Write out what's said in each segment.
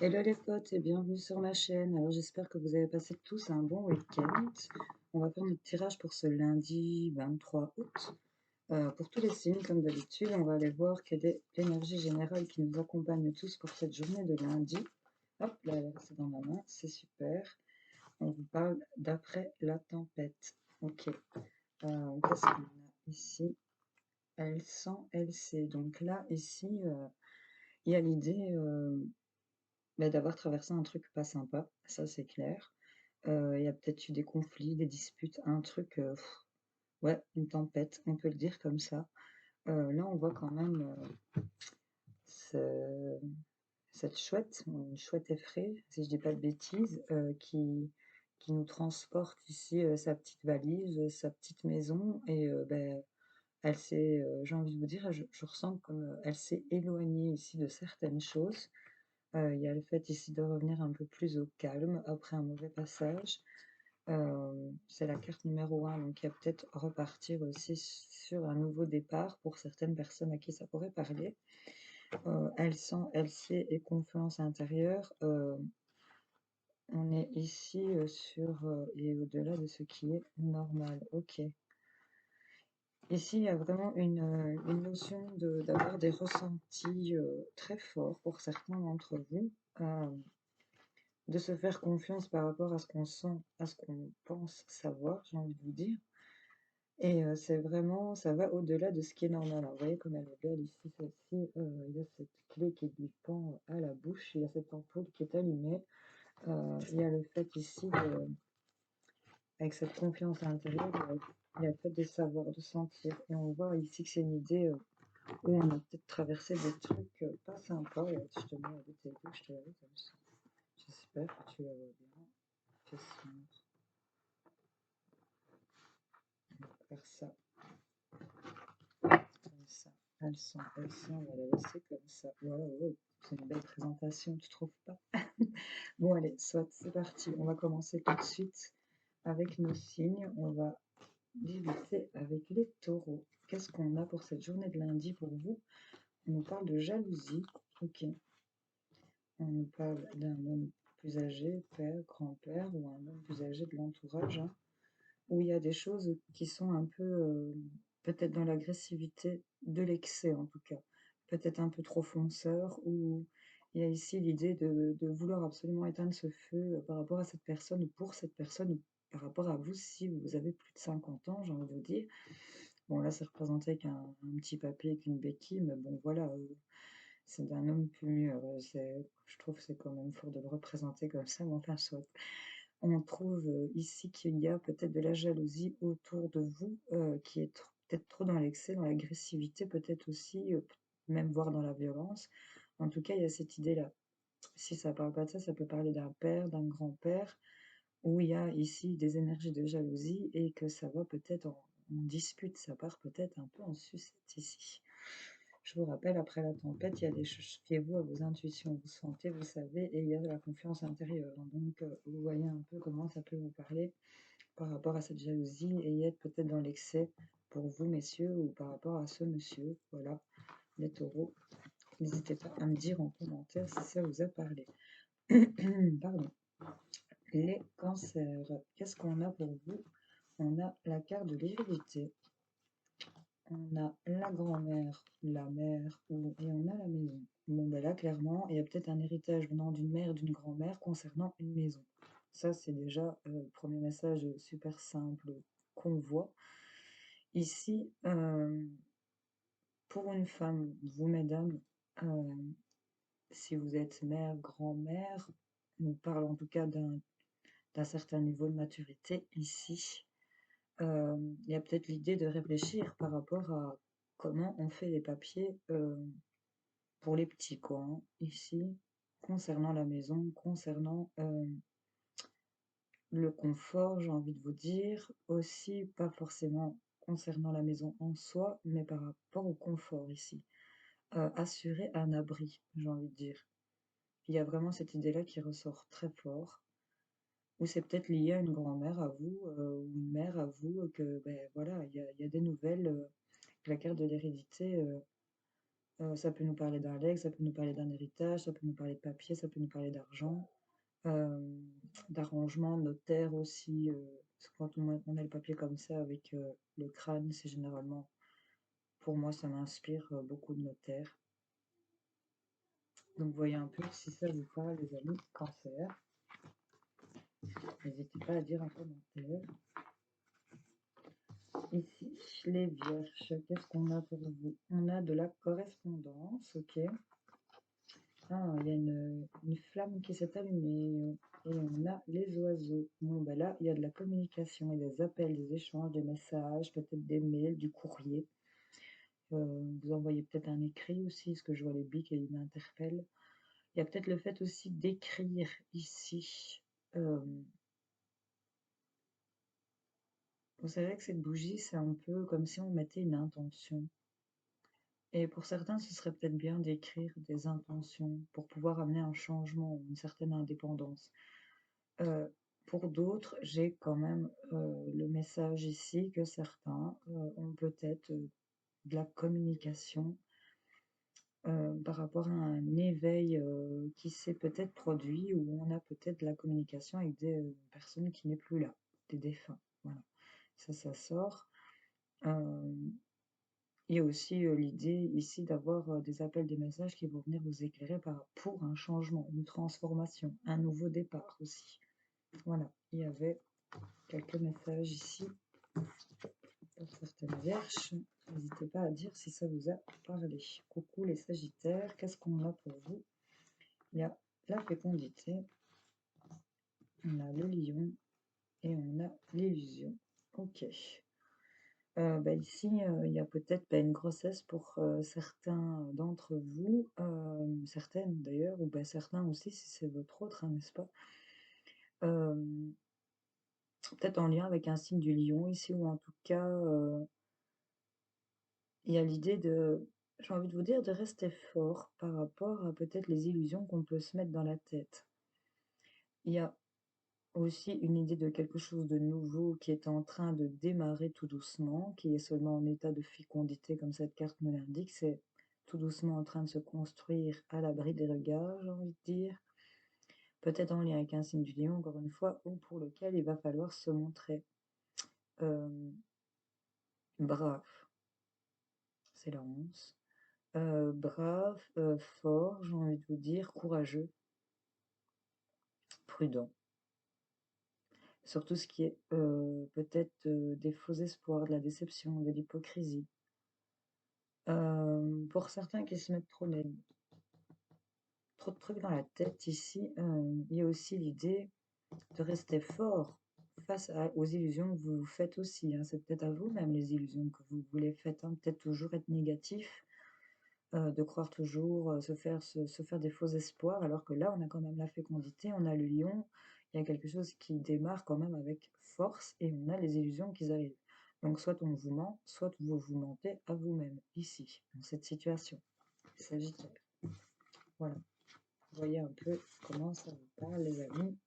Hello les potes et bienvenue sur ma chaîne. Alors j'espère que vous avez passé tous un bon week-end. On va faire notre tirage pour ce lundi 23 août. Pour tous les signes, comme d'habitude, on va aller voir quelle est l'énergie générale qui nous accompagne tous pour cette journée de lundi. Hop, là, c'est dans ma main, c'est super. On vous parle d'après la tempête. Ok, qu'est-ce qu'on a ici? L100, LC. Donc là, ici, il y a l'idée d'avoir traversé un truc pas sympa, ça c'est clair. Il y a peut-être eu des conflits, des disputes, un truc, ouais, une tempête, on peut le dire comme ça. Là, on voit quand même ce- cette chouette, une chouette effraie, si je dis pas de bêtises, qui nous transporte ici sa petite valise, sa petite maison, et elle s'est, j'ai envie de vous dire, je ressens comme elle s'est éloignée ici de certaines choses. Il y a le fait ici de revenir un peu plus au calme après un mauvais passage. C'est la carte numéro 1, donc il y a peut-être repartir aussi sur un nouveau départ pour certaines personnes à qui ça pourrait parler. Elle sent, elle sait et confiance intérieure. On est ici sur et au-delà de ce qui est normal. Ok. Ici, il y a vraiment une notion d'avoir des ressentis très forts pour certains d'entre vous. Euh, de se faire confiance par rapport à ce qu'on sent, à ce qu'on pense savoir, j'ai envie de vous dire. Et c'est vraiment, ça va au-delà de ce qui est normal. Alors, vous voyez comme elle est belle ici, celle-ci, il y a cette clé qui lui pend à la bouche, il y a cette ampoule qui est allumée, il y a le fait ici, avec cette confiance à l'intérieur, il y a le fait de savoir, de sentir. Et on voit ici que c'est une idée où on a peut-être traversé des trucs pas sympas. Et je te mets à tes deux, je te la mets comme ça. J'espère que tu la vois bien. Fais sombre. Faire ça, comme ça. Elles sont, on va la laisser comme ça. Voilà, wow, c'est une belle présentation, tu trouves pas? Bon, allez, soit, c'est parti. On va commencer tout de suite avec nos signes. On va débuter avec les taureaux. Qu'est-ce qu'on a pour cette journée de lundi pour vous? On nous parle de jalousie. Ok. On nous parle d'un homme plus âgé, père, grand-père, ou un homme plus âgé de l'entourage, hein, où il y a des choses qui sont un peu, peut-être dans l'agressivité de l'excès en tout cas, peut-être un peu trop fonceur, ou il y a ici l'idée de vouloir absolument éteindre ce feu par rapport à cette personne ou pour cette personne ou par rapport à vous si vous avez plus de 50 ans, j'ai envie de vous dire. Bon, là, c'est représenté avec un petit papier avec une béquille, mais bon, voilà, c'est d'un homme plus mûr. Je trouve que c'est quand même fort de le représenter comme ça, mais enfin, soit. On trouve ici qu'il y a peut-être de la jalousie autour de vous qui est peut-être trop dans l'excès, dans l'agressivité, peut-être aussi, même voire dans la violence. En tout cas, il y a cette idée-là. Si ça parle pas de ça, ça peut parler d'un père, d'un grand-père, où il y a ici des énergies de jalousie et que ça va peut-être en dispute, ça part peut-être un peu en sucette ici. Je vous rappelle, après la tempête, il y a des choses, fiez-vous à vos intuitions, vous sentez, vous savez, et il y a de la confiance intérieure. Donc, vous voyez un peu comment ça peut vous parler par rapport à cette jalousie et y être peut-être dans l'excès pour vous, messieurs, ou par rapport à ce monsieur. Voilà, les taureaux. N'hésitez pas à me dire en commentaire si ça vous a parlé. Pardon. Les cancers. Qu'est-ce qu'on a pour vous? On a la carte de l'hérédité. On a la grand-mère, la mère, et on a la maison. Bon, ben là, clairement, il y a peut-être un héritage venant d'une mère et d'une grand-mère concernant une maison. Ça, c'est déjà le premier message super simple qu'on voit. Ici, pour une femme, vous, mesdames, euh, si vous êtes mère, grand-mère, on parle en tout cas d'un certain niveau de maturité ici. Il y a peut-être l'idée de réfléchir par rapport à comment on fait les papiers pour les petits, quoi, hein. Ici, concernant la maison, concernant le confort, j'ai envie de vous dire, aussi pas forcément concernant la maison en soi, mais par rapport au confort ici. Assurer un abri, j'ai envie de dire. Il y a vraiment cette idée-là qui ressort très fort. Ou c'est peut-être lié à une grand-mère à vous, ou une mère à vous, que ben voilà, il y a des nouvelles. La carte de l'hérédité Ça peut nous parler d'un legs, ça peut nous parler d'un héritage, ça peut nous parler de papier, ça peut nous parler d'argent, d'arrangement, notaire aussi. Parce que quand on a le papier comme ça avec le crâne, c'est généralement, pour moi, ça m'inspire beaucoup de notaires. Donc voyez un peu si ça vous parle, les amis cancer. N'hésitez pas à dire en commentaire. Ici, les vierges, qu'est-ce qu'on a pour vous? On a de la correspondance, ok. Ah, il y a une flamme qui s'est allumée. Et on a les oiseaux. Bon, ben là, il y a de la communication et des appels, des échanges, des messages, peut-être des mails, du courrier. Vous envoyez peut-être un écrit aussi, parce que je vois les bics et ils m'interpellent. Il y a peut-être le fait aussi d'écrire ici. Vous savez que cette bougie, c'est un peu comme si on mettait une intention. Et pour certains, ce serait peut-être bien d'écrire des intentions pour pouvoir amener un changement, une certaine indépendance. Pour d'autres, j'ai quand même le message ici que certains ont peut-être de la communication par rapport à un éveil qui s'est peut-être produit ou on a peut-être de la communication avec des personnes qui n'est plus là, des défunts. Voilà, ça sort. Il y a aussi l'idée ici d'avoir des appels, des messages qui vont venir vous éclairer pour un changement, une transformation, un nouveau départ aussi. Voilà, il y avait quelques messages ici pour certaines vierges. N'hésitez pas à dire si ça vous a parlé. Coucou les sagittaires, qu'est-ce qu'on a pour vous? Il y a la fécondité, on a le lion et on a l'illusion. Ok. Ici, il y a peut-être une grossesse pour certains d'entre vous, certaines d'ailleurs, ou certains aussi si c'est votre autre, hein, n'est-ce pas? Peut-être en lien avec un signe du lion ici, ou en tout cas, il y a l'idée de, j'ai envie de vous dire, de rester fort par rapport à peut-être les illusions qu'on peut se mettre dans la tête. Il y a aussi une idée de quelque chose de nouveau qui est en train de démarrer tout doucement, qui est seulement en état de fécondité, comme cette carte me l'indique. C'est tout doucement en train de se construire à l'abri des regards, j'ai envie de dire. Peut-être en lien avec un signe du lion, encore une fois, ou pour lequel il va falloir se montrer brave. C'est la 11. Brave, fort, j'ai envie de vous dire, courageux, prudent. Sur tout ce qui est peut-être des faux espoirs, de la déception, de l'hypocrisie. Pour certains qui se mettent trop de trucs dans la tête ici, il y a aussi l'idée de rester fort face aux illusions que vous vous faites aussi, hein. C'est peut-être à vous-même les illusions que vous vous les faites, hein. Peut-être toujours être négatif, de croire toujours, se faire des faux espoirs, alors que là, on a quand même la fécondité, on a le lion, il y a quelque chose qui démarre quand même avec force et on a les illusions qui arrivent. Donc soit on vous ment, soit vous vous mentez à vous-même, ici, dans cette situation. Sagittaire. Voilà. Vous voyez un peu comment ça vous parle, les amis.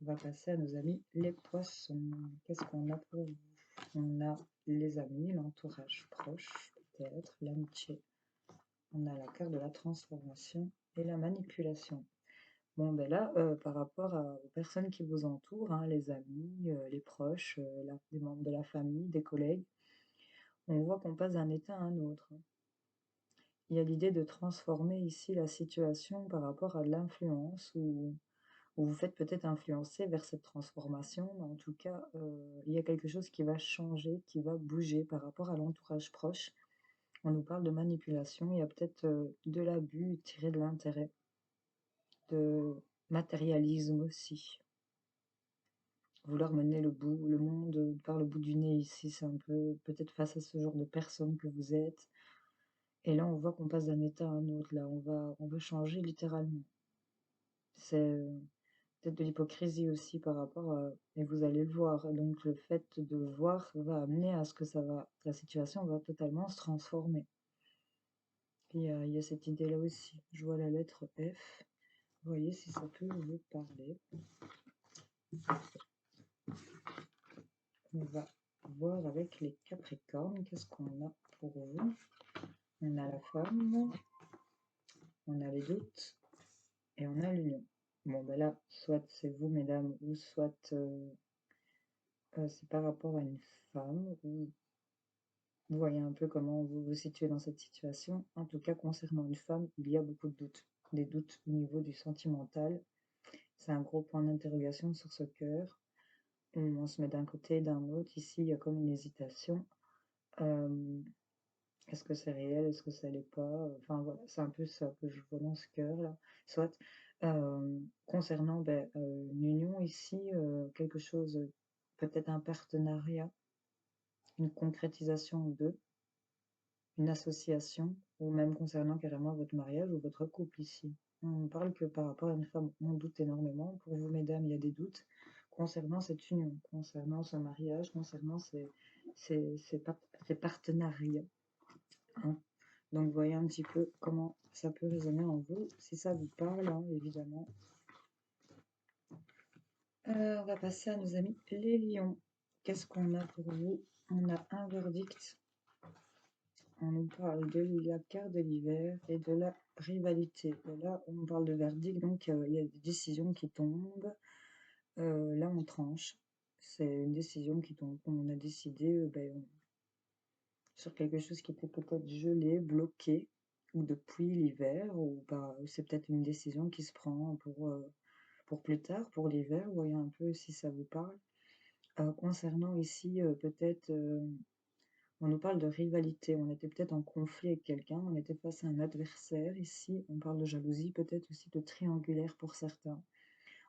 On va passer à nos amis les poissons. Qu'est-ce qu'on a pour vous? On a les amis, l'entourage proche, peut-être, l'amitié. On a la carte de la transformation et la manipulation. Bon, ben là, par rapport aux personnes qui vous entourent, hein, les amis, les proches, des membres de la famille, des collègues, on voit qu'on passe d'un état à un autre. Il y a l'idée de transformer ici la situation par rapport à l'influence ou vous faites peut-être influencer vers cette transformation, mais en tout cas, il y a quelque chose qui va changer, qui va bouger par rapport à l'entourage proche. On nous parle de manipulation, il y a peut-être de l'abus tiré de l'intérêt, de matérialisme aussi. Vouloir mener le monde par le bout du nez ici, c'est un peu peut-être face à ce genre de personne que vous êtes. Et là, on voit qu'on passe d'un état à un autre, là, on va changer littéralement. C'est peut-être de l'hypocrisie aussi par rapport à, et vous allez le voir. Donc le fait de le voir va amener à ce que la situation va totalement se transformer. Il y a cette idée-là aussi. Je vois la lettre F. Vous voyez si ça peut vous parler. On va voir avec les Capricornes, qu'est-ce qu'on a pour vous. On a la femme, on a les doutes et on a l'union. Bon, ben là, soit c'est vous, mesdames, ou soit c'est par rapport à une femme, ou vous voyez un peu comment vous vous situez dans cette situation. En tout cas, concernant une femme, il y a beaucoup de doutes. Des doutes au niveau du sentimental. C'est un gros point d'interrogation sur ce cœur. On se met d'un côté et d'un autre. Ici, il y a comme une hésitation. Est-ce que c'est réel? Est-ce que ça l'est pas? Enfin voilà, c'est un peu ça que je vois dans ce cœur-là. Soit concernant une union ici, quelque chose, peut-être un partenariat, une concrétisation de, une association, ou même concernant carrément votre mariage ou votre couple ici. On parle que par rapport à une femme, on doute énormément. Pour vous, mesdames, il y a des doutes concernant cette union, concernant ce mariage, concernant ces partenariats, hein. Donc, voyez un petit peu comment ça peut résonner en vous, si ça vous parle, hein, évidemment. On va passer à nos amis les lions. Qu'est-ce qu'on a pour vous? On a un verdict. On nous parle de la carte de l'hiver et de la rivalité. Et là, on parle de verdict, donc il y a des décisions qui tombent. Là, on tranche. C'est une décision qui tombe. On a décidé sur quelque chose qui était peut-être gelé, bloqué, ou depuis l'hiver, ou c'est peut-être une décision qui se prend pour plus tard, pour l'hiver. Voyez un peu si ça vous parle. Concernant ici, peut-être on nous parle de rivalité, on était peut-être en conflit avec quelqu'un, on était face à un adversaire ici, on parle de jalousie, peut-être aussi de triangulaire pour certains.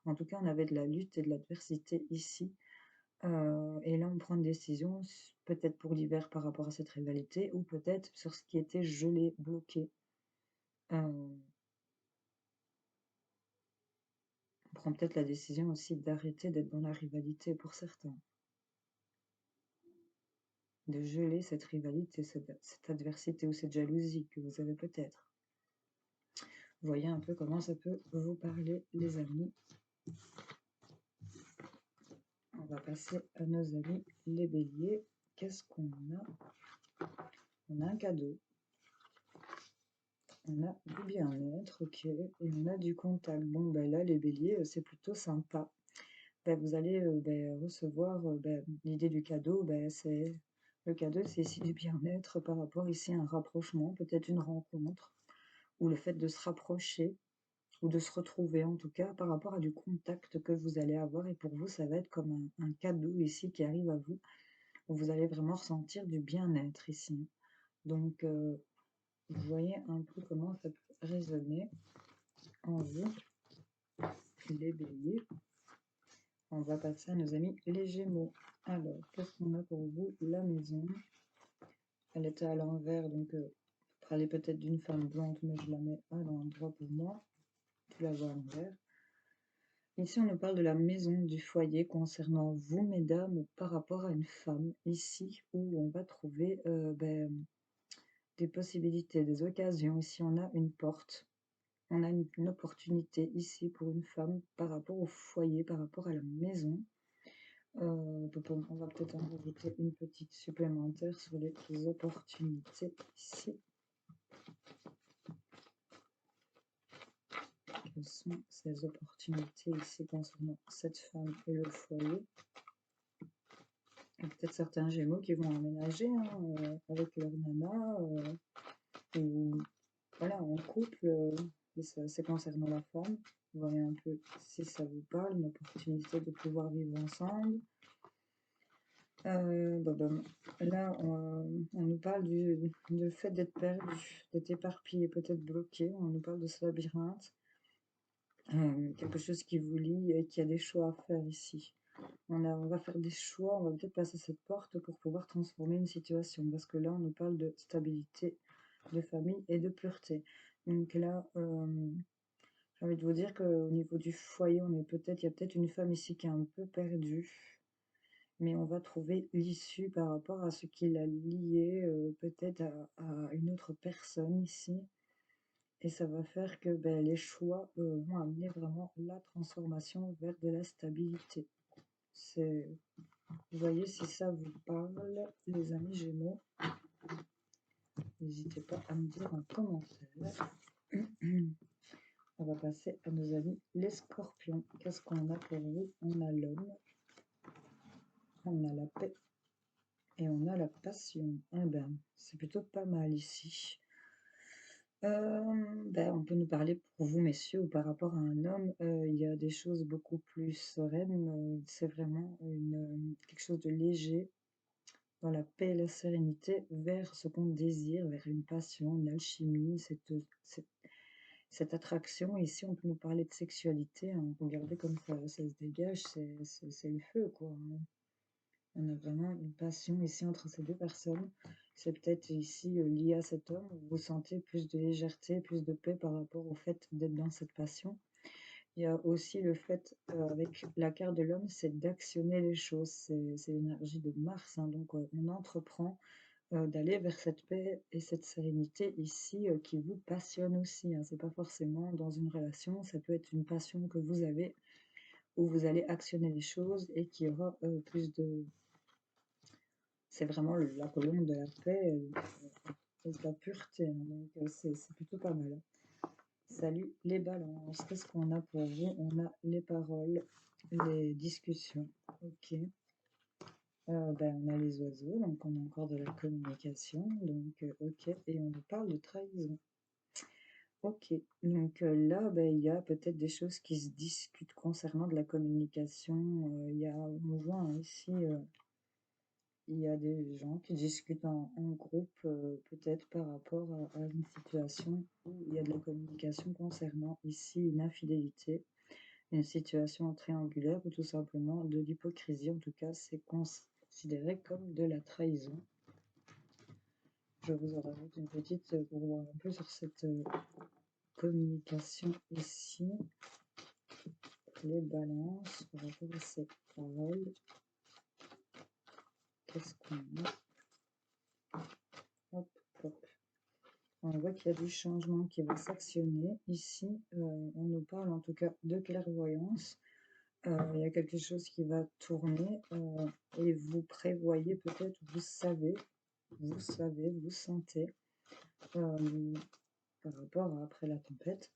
En tout cas, on avait de la lutte et de l'adversité ici. Et là, on prend une décision, peut-être pour l'hiver par rapport à cette rivalité, ou peut-être sur ce qui était gelé, bloqué. On prend peut-être la décision aussi d'arrêter d'être dans la rivalité pour certains. De geler cette rivalité, cette adversité ou cette jalousie que vous avez peut-être. Voyez un peu comment ça peut vous parler, les amis. On va passer à nos amis les béliers. Qu'est-ce qu'on a? On a un cadeau. On a du bien-être, ok. Et on a du contact. Bon, ben là, les béliers, c'est plutôt sympa. Vous allez recevoir l'idée du cadeau. Le cadeau, c'est ici du bien-être par rapport ici à un rapprochement, peut-être une rencontre, ou le fait de se rapprocher, ou de se retrouver en tout cas par rapport à du contact que vous allez avoir. Et pour vous, ça va être comme un cadeau ici qui arrive à vous, où vous allez vraiment ressentir du bien-être ici. Donc, vous voyez un peu comment ça peut résonner en vous, les béliers. On va passer à nos amis les gémeaux. Alors, qu'est-ce qu'on a pour vous? La maison. Elle était à l'envers, donc parler peut-être d'une femme blonde, mais je la mets à l'endroit pour moi. Tu la vois à l'envers. Ici, on nous parle de la maison, du foyer concernant vous, mesdames, ou par rapport à une femme, ici, où on va trouver des possibilités, des occasions. Ici, on a une porte, on a une opportunité ici pour une femme par rapport au foyer, par rapport à la maison. On va peut-être en rajouter une petite supplémentaire sur les opportunités ici. Quelles sont ces opportunités ici concernant cette femme et le foyer? Peut-être certains gémeaux qui vont emménager avec leur nana, ou voilà, en couple, et c'est concernant la femme. Vous voyez un peu si ça vous parle, une opportunité de pouvoir vivre ensemble. Là, on nous parle du fait d'être perdu, d'être éparpillé, peut-être bloqué. On nous parle de ce labyrinthe, quelque chose qui vous lie et qui a des choix à faire ici. On va faire des choix, on va peut-être passer cette porte pour pouvoir transformer une situation, parce que là, on nous parle de stabilité, de famille et de pureté. Donc là, j'ai envie de vous dire qu'au niveau du foyer, il y a peut-être une femme ici qui est un peu perdue, mais on va trouver l'issue par rapport à ce qui l'a liée peut-être à une autre personne ici. Et ça va faire que les choix vont amener vraiment la transformation vers de la stabilité. Vous voyez si ça vous parle, les amis Gémeaux. N'hésitez pas à me dire en commentaire. On va passer à nos amis les scorpions. Qu'est-ce qu'on a pour vous? On a l'homme, on a la paix et on a la passion. Eh ben, c'est plutôt pas mal ici. On peut nous parler pour vous, messieurs, ou par rapport à un homme, il y a des choses beaucoup plus sereines. C'est vraiment quelque chose de léger, dans la paix et la sérénité, vers ce qu'on désire, vers une passion, une alchimie, cette attraction. Ici, on peut nous parler de sexualité, hein. Regardez comme ça se dégage, c'est le feu, quoi, hein. On a vraiment une passion ici entre ces deux personnes. C'est peut-être ici lié à cet homme, où vous sentez plus de légèreté, plus de paix par rapport au fait d'être dans cette passion. Il y a aussi le fait, avec la carte de l'homme, c'est d'actionner les choses. C'est l'énergie de Mars, hein, donc on entreprend d'aller vers cette paix et cette sérénité ici qui vous passionne aussi, hein. C'est pas forcément dans une relation, ça peut être une passion que vous avez où vous allez actionner les choses et qui aura plus de, c'est vraiment la colonne de la paix et de la pureté, hein, donc c'est plutôt pas mal. Salut les balances, qu'est-ce qu'on a pour vous? On a les paroles, les discussions, ok. On a les oiseaux, donc on a encore de la communication, donc ok, et on nous parle de trahison. Ok, donc là, il y a peut-être des choses qui se discutent concernant de la communication. On voit hein, ici il y a des gens qui discutent en groupe, peut-être par rapport à une situation où il y a de la communication concernant ici une infidélité, une situation triangulaire ou tout simplement de l'hypocrisie. En tout cas, c'est considéré comme de la trahison. Je vous en rajoute une petite pour voir un peu sur cette communication ici. Les balances par rapport à ces paroles. Qu'est-ce qu'on a? Hop, hop. On voit qu'il y a du changement qui va s'actionner. Ici, on nous parle en tout cas de clairvoyance. Il y a quelque chose qui va tourner et vous prévoyez peut-être, vous savez, vous sentez par rapport à après la tempête.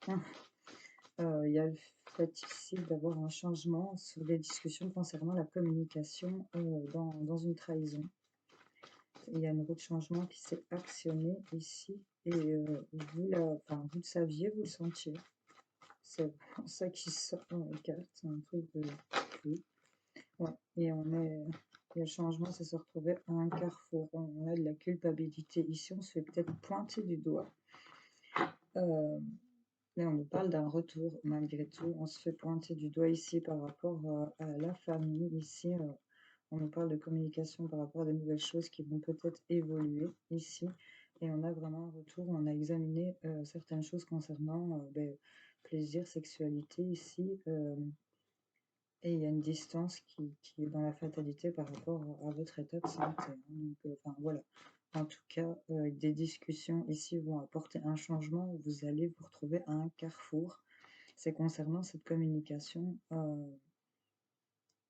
Il y a le fait ici d'avoir un changement sur des discussions concernant la communication dans une trahison. Il y a une roue de changement qui s'est actionnée ici et vous le saviez, vous le sentiez. C'est ça qui sort dans les cartes, c'est un truc de fou. Ouais. Et le changement, c'est se retrouver à un carrefour. On a de la culpabilité. Ici, on se fait peut-être pointer du doigt. Mais on nous parle d'un retour, malgré tout. On se fait pointer du doigt ici par rapport à la famille. Ici, on nous parle de communication par rapport à de nouvelles choses qui vont peut-être évoluer ici. Et on a vraiment un retour, on a examiné certaines choses concernant plaisir, sexualité ici. Et il y a une distance qui est dans la fatalité par rapport à votre état de santé, hein. Donc, voilà. En tout cas, des discussions ici vont apporter un changement où vous allez vous retrouver à un carrefour. C'est concernant cette communication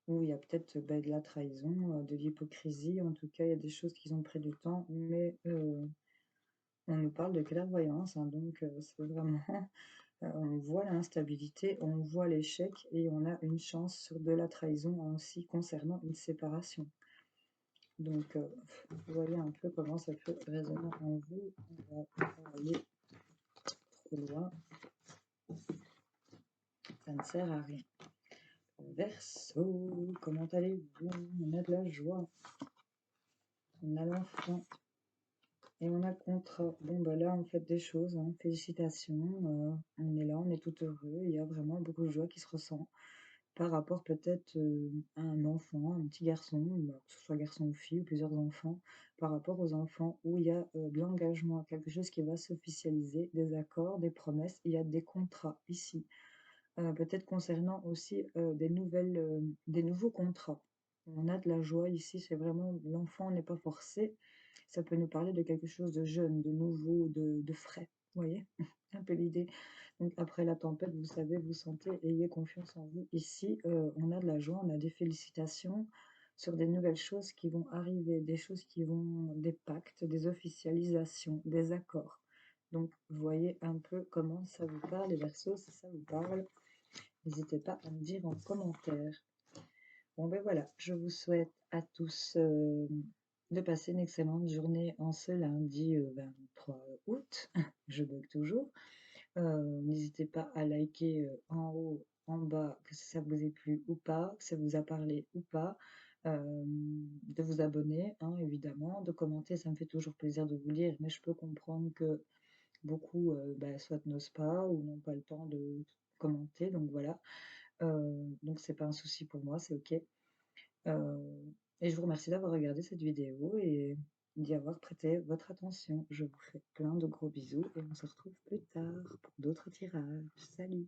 où il y a peut-être de la trahison, de l'hypocrisie. En tout cas, il y a des choses qui ont pris du temps, mais on nous parle de clairvoyance, hein, donc c'est vraiment, on voit l'instabilité, on voit l'échec et on a une chance sur de la trahison aussi concernant une séparation. Donc, vous voyez un peu comment ça peut résonner en vous. On va pas aller trop loin. Ça ne sert à rien. Verseau, comment allez-vous? On a de la joie. On a l'enfant. Et on a le contrat. Bon, là, on fait des choses, hein. Félicitations. On est là, on est tout heureux. Il y a vraiment beaucoup de joie qui se ressent par rapport peut-être à un enfant, un petit garçon, que ce soit garçon ou fille, ou plusieurs enfants, par rapport aux enfants où il y a de l'engagement, quelque chose qui va s'officialiser, des accords, des promesses, il y a des contrats ici. Peut-être concernant aussi des nouveaux contrats. On a de la joie ici, c'est vraiment l'enfant n'est pas forcé. Ça peut nous parler de quelque chose de jeune, de nouveau, de frais. Vous voyez un peu l'idée. Donc après la tempête, vous savez, vous sentez, ayez confiance en vous. Ici, on a de la joie, on a des félicitations. sur des nouvelles choses qui vont arriver, des choses qui vont des pactes, des officialisations, des accords. Donc, voyez un peu comment ça vous parle, les Verseaux, si ça vous parle. N'hésitez pas à me dire en commentaire. Bon ben voilà, je vous souhaite à tous de passer une excellente journée en ce lundi 23 août. Je bug toujours. N'hésitez pas à liker en haut, en bas, que ça vous ait plu ou pas, que ça vous a parlé ou pas. De vous abonner, hein, évidemment, de commenter, ça me fait toujours plaisir de vous lire, mais je peux comprendre que beaucoup soit n'osent pas ou n'ont pas le temps de commenter, donc voilà. Donc c'est pas un souci pour moi, c'est ok. Et je vous remercie d'avoir regardé cette vidéo et d'y avoir prêté votre attention. Je vous fais plein de gros bisous et on se retrouve plus tard pour d'autres tirages. Salut!